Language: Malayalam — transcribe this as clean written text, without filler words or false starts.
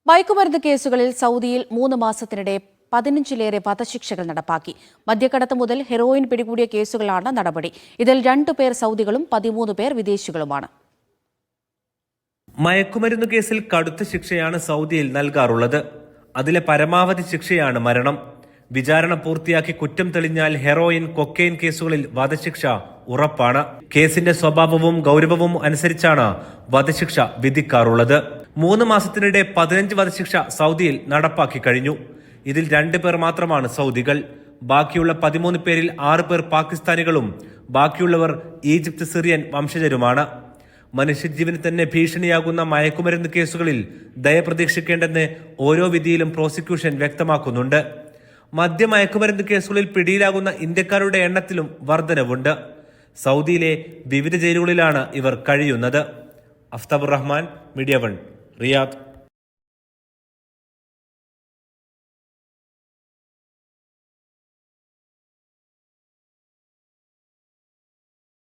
മയക്കുമരുന്ന് കേസുകളിൽ സൗദിയിൽ 3 മാസത്തിനിടെ 15ലേറെ വധശിക്ഷകൾ നടപ്പാക്കി. മദ്യക്കടത്ത് മുതൽ ഹെറോയിൻ പിടികൂടിയ കേസുകളാണ് നടപടി. ഇതിൽ 2 പേർ സൗദികളും 13 പേർ വിദേശികളുമാണ്. മയക്കുമരുന്ന് കേസിൽ കടുത്ത ശിക്ഷയാണ് സൗദിയിൽ നൽകാറുള്ളത്. അതിലെ പരമാവധി ശിക്ഷയാണ് മരണം. വിചാരണ പൂർത്തിയാക്കി കുറ്റം തെളിഞ്ഞാൽ ഹെറോയിൻ, കൊക്കൈൻ കേസുകളിൽ വധശിക്ഷ ഉറപ്പാണ്. കേസിന്റെ സ്വഭാവവും ഗൗരവവും അനുസരിച്ചാണ് വധശിക്ഷ വിധിക്കാറുള്ളത്. 3 മാസത്തിനിടെ 15 വധശിക്ഷ സൗദിയിൽ നടപ്പാക്കി കഴിഞ്ഞു. ഇതിൽ 2 പേർ മാത്രമാണ് സൗദികൾ. ബാക്കിയുള്ള 13 പേരിൽ 6 പേർ പാകിസ്ഥാനികളും ബാക്കിയുള്ളവർ ഈജിപ്ത്, സിറിയൻ വംശജരുമാണ്. മനുഷ്യജീവന് തന്നെ ഭീഷണിയാകുന്ന മയക്കുമരുന്ന് കേസുകളിൽ ദയ പ്രതീക്ഷിക്കേണ്ടെന്ന് ഓരോ വിധിയിലും പ്രോസിക്യൂഷൻ വ്യക്തമാക്കുന്നുണ്ട്. മയക്കുമരുന്ന് കേസുകളിൽ പിടിയിലാകുന്ന ഇന്ത്യക്കാരുടെ എണ്ണത്തിലും വർധനവുണ്ട്. സൗദിയിലെ വിവിധ ജയിലുകളിലാണ് ഇവർ കഴിയുന്നത്. Aftabur Rahman, media 1, Riyadh.